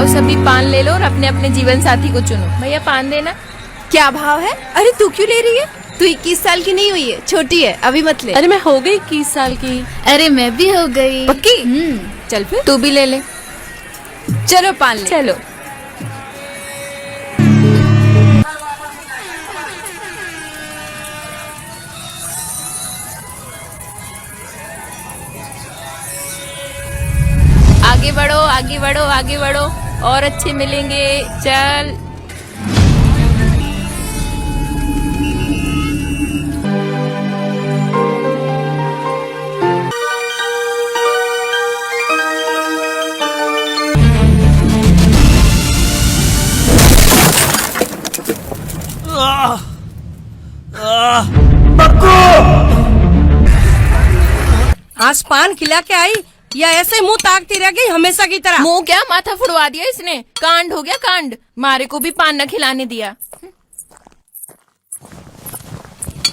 आओ सभी पान ले लो और अपने अपने जीवन साथी को चुनो। भैया पान देना। क्या भाव है? अरे तू क्यों ले रही है? तू 21 साल की नहीं हुई है, छोटी है, अभी मत ले। अरे मैं हो गई 21 साल की। अरे मैं भी हो गई। पक्की? चल फिर तू भी ले ले। चलो पान ले। चलो। आगे बढ़ो आगे बढ़ो आगे बढ़ो और अच्छे मिलेंगे। चल। आज पान खिला के आई या ऐसे मुंह ताकती रह गई हमेशा की तरह? मुंह क्या, माथा फुड़वा दिया इसने। कांड हो गया कांड। मारे को भी पान न खिलाने दिया।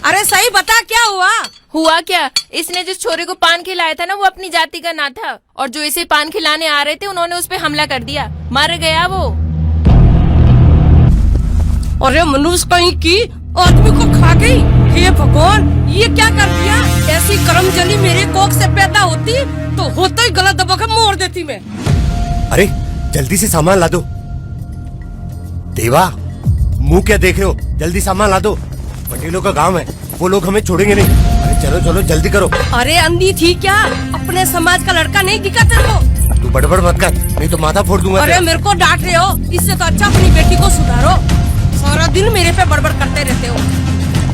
अरे सही बता क्या हुआ? हुआ क्या, इसने जिस छोरे को पान खिलाया था ना वो अपनी जाति का ना था, और जो इसे पान खिलाने आ रहे थे उन्होंने उस पे हमला कर दिया। मर गया वो। अरे मनुष्य कहीं की आदमी को खा गई। हे भगवान, ये क्या कर दिया? ऐसी करमजली मेरे कोख से पैदा होती तो होता ही गला दबाकर मोड़ देती मैं। अरे जल्दी से सामान ला दो। देवा, मुंह क्या देख रहे हो? जल्दी सामान ला दो। पटेलों का गांव है, वो लोग हमें छोड़ेंगे नहीं। अरे चलो चलो जल्दी करो। अरे अंधी थी क्या? अपने समाज का लड़का नहीं दिखा तेरे को? तू बड़बड़ मत कर, नहीं तो माथा फोड़ दूंगा। अरे मेरे को डांट रहे हो? इससे तो अच्छा अपनी बेटी को सुधारो। सारा दिन मेरे पे बड़बड़ करते रहते हो।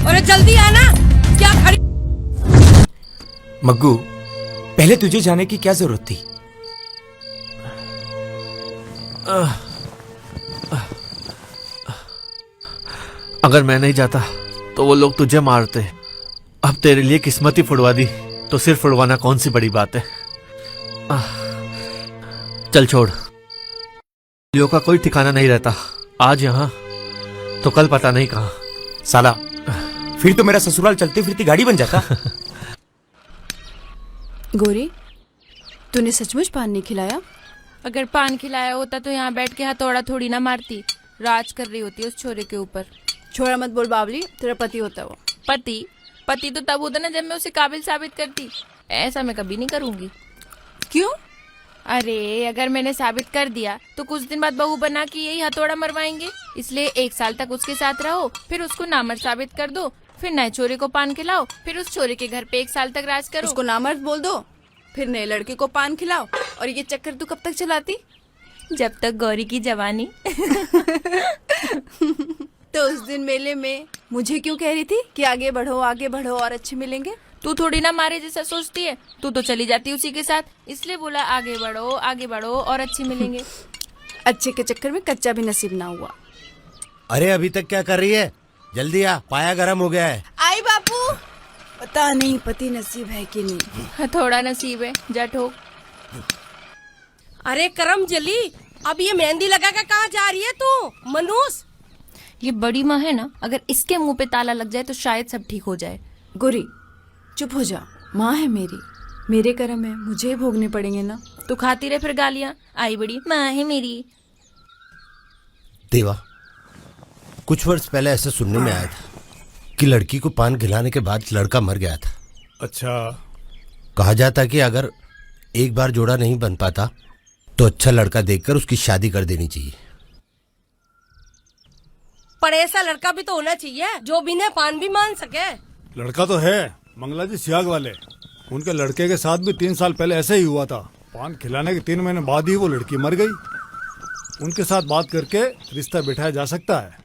अरे जल्दी आना। क्या खड़ी? मग्गू, पहले तुझे जाने की क्या जरूरत थी? अगर मैं नहीं जाता तो वो लोग तुझे मारते। अब तेरे लिए किस्मत ही फुड़वा दी तो सिर्फ फुड़वाना कौन सी बड़ी बात है। चल छोड़। लियो का कोई ठिकाना नहीं रहता। आज यहाँ तो कल पता नहीं कहाँ। साला, फिर तो मेरा ससुराल चलती फिरती गाड़ी बन जाता। गोरी, तूने सचमुच पान नहीं खिलाया? अगर पान खिलाया होता तो यहाँ बैठ के हथौड़ा थोड़ी ना मारती। राज कर रही होती उस छोरे के ऊपर। छोड़ा मत बोल बावली, तेरा पति होता है वो। पति? पति तो तब होता ना जब मैं उसे काबिल साबित करती। ऐसा मैं कभी नहीं करूंगी। क्यों? अरे अगर मैंने साबित कर दिया तो कुछ दिन बाद बहू बना के यही हथौड़ा मरवाएंगे। इसलिए 1 साल तक उसके साथ रहो, फिर उसको नामर्द साबित कर दो, फिर नए छोरे को पान खिलाओ, फिर उस छोरे के घर पे 1 साल तक राज करो। उसको नामर्द बोल दो, फिर नए लड़के को पान खिलाओ, और ये चक्कर तू कब तक चलाती? जब तक गौरी की जवानी। तो उस दिन मेले में मुझे क्यों कह रही थी कि आगे बढ़ो और अच्छे मिलेंगे? तू थोड़ी ना मारे जैसा सोचती है। तू तो चली जाती उसी के साथ, इसलिए बोला आगे बढ़ो और अच्छे मिलेंगे। अच्छे के चक्कर में कच्चा भी नसीब ना हुआ। अरे अभी तक क्या कर रही है? जल्दी आ, पाया गरम हो गया है। आई बापू। पता नहीं पति नसीब है कि नहीं। थोड़ा नसीब है, जा ठोक। अरे करम जली, अब ये मेहंदी लगा कर कहाँ जा रही है तू? मनुष्य, ये बड़ी माँ है ना, अगर इसके मुंह पे ताला लग जाए तो शायद सब ठीक हो जाए। गोरी चुप हो जा, माँ है मेरी, मेरे कर्म है, मुझे ही भोगने पड़ेंगे ना। तू खाती रहे फिर गालियाँ। आई बड़ी माँ है मेरी। देवा, कुछ वर्ष पहले ऐसा सुनने में आया था कि लड़की को पान खिलाने के बाद लड़का मर गया था। अच्छा। कहा जाता कि अगर एक बार जोड़ा नहीं बन पाता तो अच्छा लड़का देखकर उसकी शादी कर देनी चाहिए। पर ऐसा लड़का भी तो होना चाहिए जो बिना पान भी मान सके। लड़का तो है, मंगला जी सियाग वाले। उनके लड़के के साथ भी 3 साल पहले ऐसे ही हुआ था। पान खिलाने के 3 महीने बाद ही वो लड़की मर गई। उनके साथ बात करके रिश्ता बिठाया जा सकता है।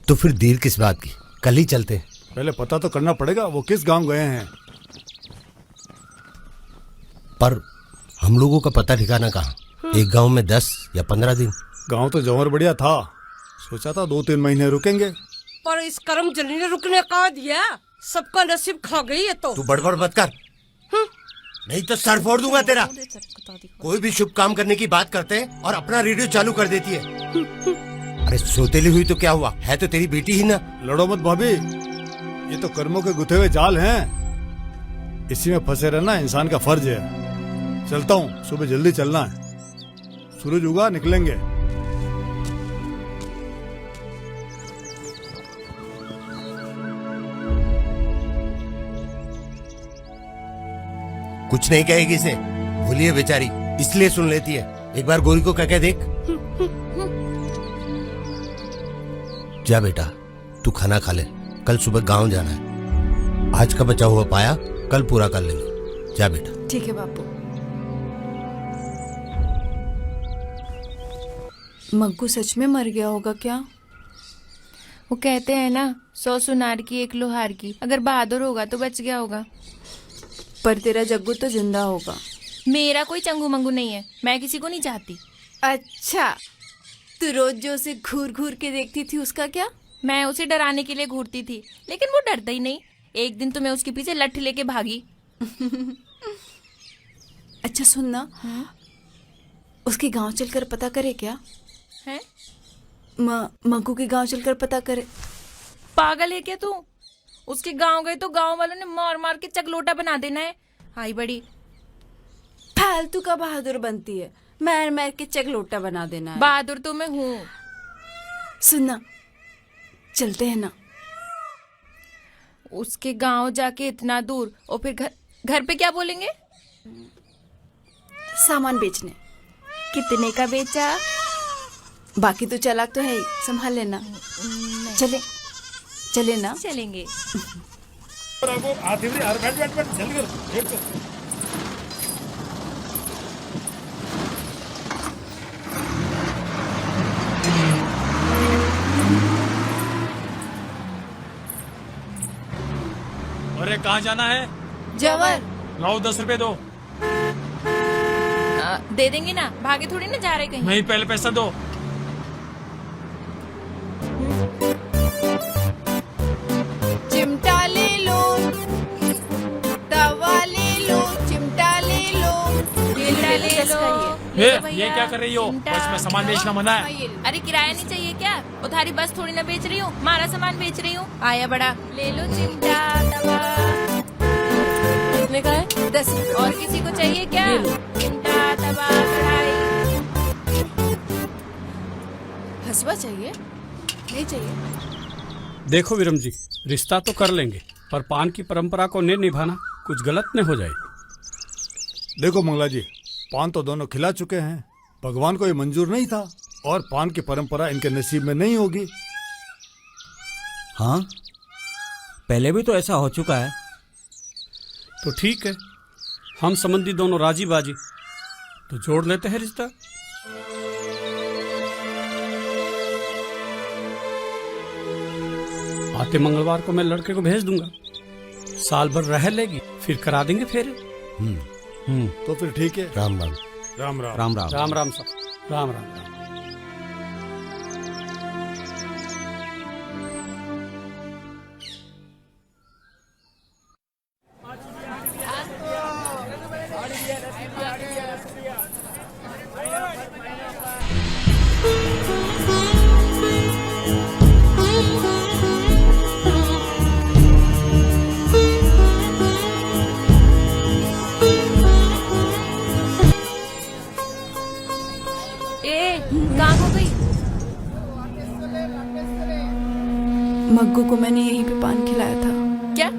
तो फिर देर किस बात की? कल ही चलते हैं। पहले पता तो करना पड़ेगा वो किस गांव गए हैं। पर हम लोगों का पता ठिकाना कहाँ? एक गांव में 10 या 15 दिन। गांव तो जवर बढ़िया था, सोचा था 2-3 महीने रुकेंगे। पर इस कर्म जली ने रुकने का दिया, सबका नसीब खा गई है। तो तू बड़बड़ मत कर, नहीं तो सर फोड़ दूंगा तेरा। कोई भी शुभ काम करने की बात करते हैं और अपना रेडियो चालू कर देती है। अरे सोतेली हुई तो क्या हुआ, है तो तेरी बेटी ही ना। लड़ो मत भाभी, ये तो कर्मों के गुथे हुए जाल हैं। इसी में फंसे रहना इंसान का फर्ज है। चलता हूँ, सुबह जल्दी चलना है। सूरज उगा निकलेंगे। कुछ नहीं कहेगी इसे, भूलिए बेचारी, इसलिए सुन लेती है। एक बार गोरी को कह देख। जा बेटा, तू खाना खा ले, कल सुबह गांव जाना है। आज का बचा हुआ पाया कल पूरा कर लेंगे। जा बेटा। ठीक है बापू। मग्गू सच में मर गया होगा क्या? वो कहते हैं ना, 100 सुनार की 1 लोहार की। अगर बहादुर होगा तो बच गया होगा। पर तेरा जग्गू तो जिंदा होगा। मेरा कोई चंगू मंगू नहीं है, मैं किसी को नहीं चाहती। अच्छा, तू रोज जो उसे घूर घूर के देखती थी उसका क्या? मैं उसे डराने के लिए घूरती थी, लेकिन वो डरता ही नहीं। एक दिन तो मैं उसके पीछे लट्ठी लेके भागी। अच्छा सुनना, उसके गांव चलकर पता करे क्या? है? मग्गू के गांव चलकर पता करे। पागल है क्या तू? उसके गांव गए तो गांव वालों ने मार मार के चकलोटा बना देना है। आई बड़ी फालतू का बहादुर बनती है, मार मार के चकलोटा बना देना है। बहादुर तो मैं हूँ। सुनना, चलते हैं ना। उसके गांव जाके इतना दूर, और फिर घर पे क्या बोलेंगे? सामान बेचने। कितने का बेचा? बाकी तो चालाक तो है ही, संभाल लेना। चले ना। चलेंगे। अरे कहाँ जाना है? जवर। लाओ 10 रुपए दो। दे देंगे ना, भागे थोड़ी ना जा रहे कहीं। नहीं, पहले पैसा दो। चिमटा ले लो, तवा ले लो, चिमटा ले लो। चिमटा ले लो। ये क्या कर रही हो? बस में सामान बेचना मना है। अरे किराया नहीं चाहिए क्या? उधारी बस थोड़ी ना बेच रही हूँ, मारा सामान बेच रही हूँ। आया बड़ा, ले लो चिमटा तवा। कितने का है? 10। और किसी को चाहिए क्या? चिमटा तवा कढ़ाई। हसुआ चाहिए? नहीं चाहिए। देखो विरम जी, रिश्ता तो कर लेंगे, पर पान की परंपरा को नहीं निभाना कुछ गलत न हो जाए। देखो मंगला जी, पान तो दोनों खिला चुके हैं, भगवान को ये मंजूर नहीं था, और पान की परंपरा इनके नसीब में नहीं होगी। हाँ, पहले भी तो ऐसा हो चुका है। तो ठीक है, हम संबंधी दोनों राजी बाजी, तो जोड़ लेते हैं रिश्ता। आते मंगलवार को मैं लड़के को भेज दूंगा, साल भर रह लेगी, फिर करा देंगे फेरे। तो फिर ठीक है। राम राम। राम राम। राम राम। राम राम साहब, राम राम राम। कहाँ हो गई? मग्गू को मैंने यहीं पे पान खिलाया था। क्या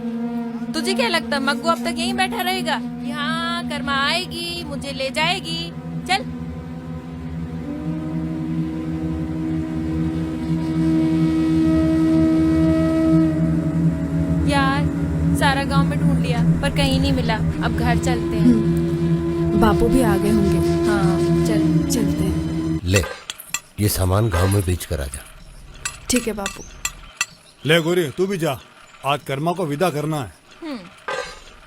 तुझे क्या लगता मग्गू अब तक यहीं बैठा रहेगा? यहाँ कर्मा आएगी, मुझे ले जाएगी। चल। यार, सारा गांव में ढूंढ लिया पर कहीं नहीं मिला। अब घर चलते हैं। बापू भी आ गए होंगे। हाँ चलते हैं। ले, ये सामान गांव में बेच कर आ जा। ठीक है बापू। ले गोरी, तू भी जा, आज कर्मा को विदा करना है।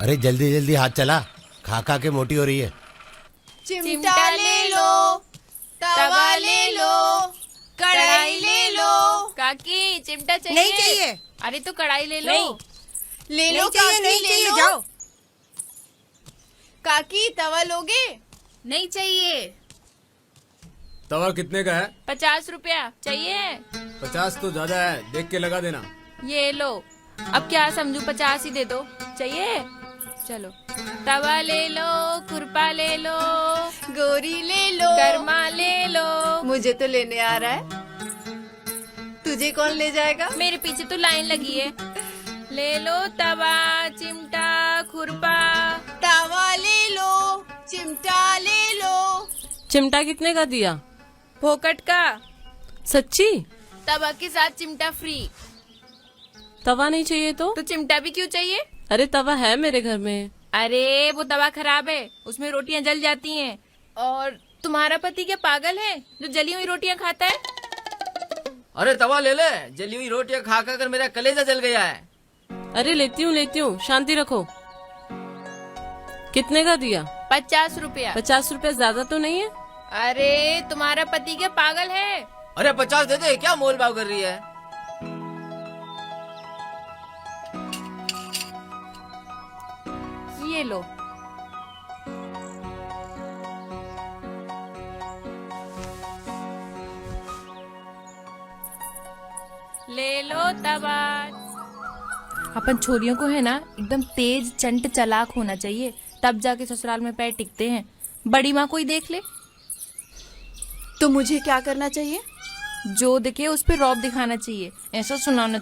अरे जल्दी जल्दी हाथ चला, खा खा के मोटी हो रही है। चिमटा ले लो, तवा ले लो, कढ़ाई ले लो। काकी चिमटा चाहिए? नहीं चाहिए। अरे तो कढ़ाई ले लो। ले लो काकी, नहीं चाहिए, जाओ। काकी तवा लोगे? नहीं चाहिए। तवा कितने का है? 50 रुपया चाहिए? 50 तो ज्यादा है, देख के लगा देना। ये लो। अब क्या समझू, 50 ही दे दो। चाहिए? चलो। तवा ले लो, खुरपा ले लो, गोरी ले लो, कर्मा ले मुझे तो लेने आ रहा है, तुझे कौन ले जाएगा? मेरे पीछे तो लाइन लगी है। ले लो तवा, चिमटा, खुरपा। तवा ले लो, चिमटा ले लो। चिमटा कितने का दिया? फोकट का। सच्ची? तवा के साथ चिमटा फ्री। तवा नहीं चाहिए तो? तो चिमटा भी क्यों चाहिए? अरे तवा है मेरे घर में। अरे वो तवा खराब है, उसमें रोटियां जल जाती हैं। और तुम्हारा पति क्या पागल है जो जली हुई रोटियां खाता है? अरे तवा ले ले, जली हुई रोटियां खा कर मेरा कलेजा जल गया है। अरे लेती हूँ, शांति रखो। कितने का दिया? 50 रुपया। 50 रुपया ज्यादा तो नहीं है? अरे तुम्हारा पति क्या पागल है? अरे 50 दे दे, क्या मोल भाव कर रही है? ये लो। ले लो तवा। अपन छोरियों को है ना एकदम तेज चंट चालाक होना चाहिए, तब जाके ससुराल में पैर टिकते हैं। बड़ी माँ कोई देख ले तो मुझे क्या करना चाहिए? जो दिखे उस पे रौब दिखाना चाहिए, ऐसा सुनाना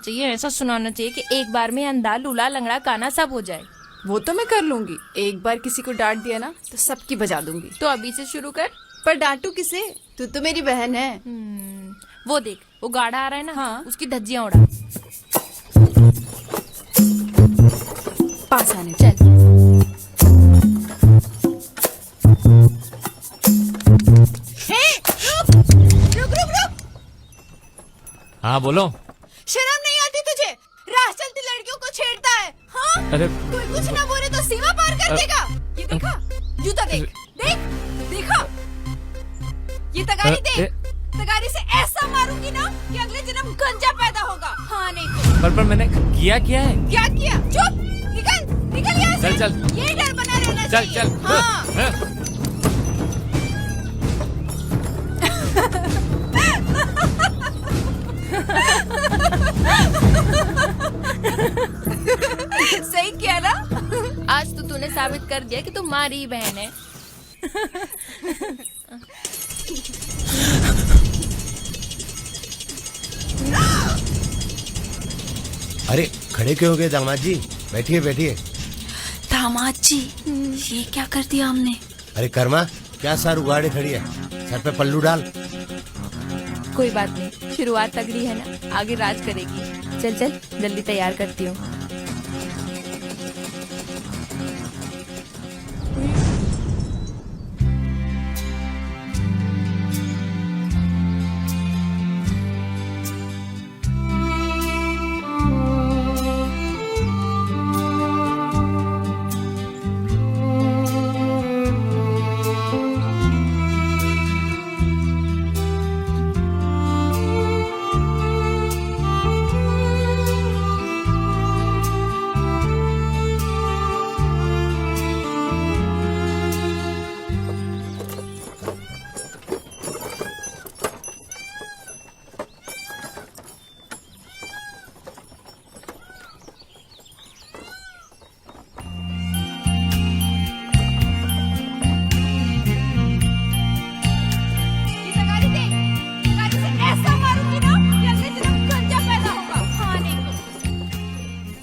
चाहिए कि एक बार में अंधा लूला लंगड़ा काना सब हो जाए। वो तो मैं कर लूंगी, एक बार किसी को डांट दिया ना तो सबकी बजा दूंगी। तो अभी से शुरू कर। पर डांटू किसे? तू तो मेरी बहन है। वो देख, वो गाढ़ा आ रहा है ना, हाँ। उसकी धज्जियां उड़ा। पास आने चल। रुक। हाँ बोलो। शर्म नहीं आती तुझे? राह चलती लड़कियों को छेड़ता है। हाँ? अरे कोई कुछ ना बोले तो सीमा पार कर देगा। ये देखा? जूता देखा? ये तगारी देख। तगारी से ऐसा मारूंगी ना कि अगले जन्म गंजा पैदा होगा। हाँ नहीं तो। पर मैंने किया है? क्या किया? चुप, निकल यहाँ से। चल। ये डर बना रहना चाहिए। चल। हाँ। सही किया ना? आज तो तूने साबित कर दिया कि तू मारी ही बहन है। अरे खड़े क्यों हो गए दामाद जी? बैठिए। दामाद जी, ये क्या कर दिया हमने? अरे कर्मा, क्या सर उगाड़े खड़ी है? सर पे पल्लू डाल। कोई बात नहीं, शुरुआत तगड़ी है ना, आगे राज करेगी। चल जल्दी तैयार करती हूँ।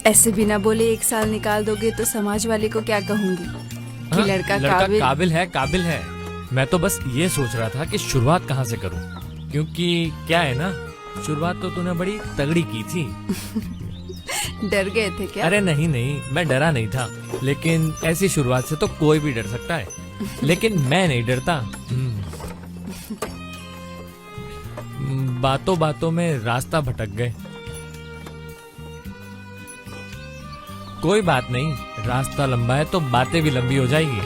ऐसे बिना बोले 1 साल निकाल दोगे तो समाज वाले को क्या कहूंगी कि हाँ, लड़का काबिल है। मैं तो बस ये सोच रहा था कि शुरुआत कहाँ से करूं, क्योंकि क्या है ना, शुरुआत तो तूने बड़ी तगड़ी की थी। डर गए थे क्या? अरे नहीं, मैं डरा नहीं था, लेकिन ऐसी शुरुआत से तो कोई भी डर सकता है, लेकिन मैं नहीं डरता। बातों बातों में रास्ता भटक गए। कोई बात नहीं, रास्ता लंबा है तो बातें भी लंबी हो जाएगी।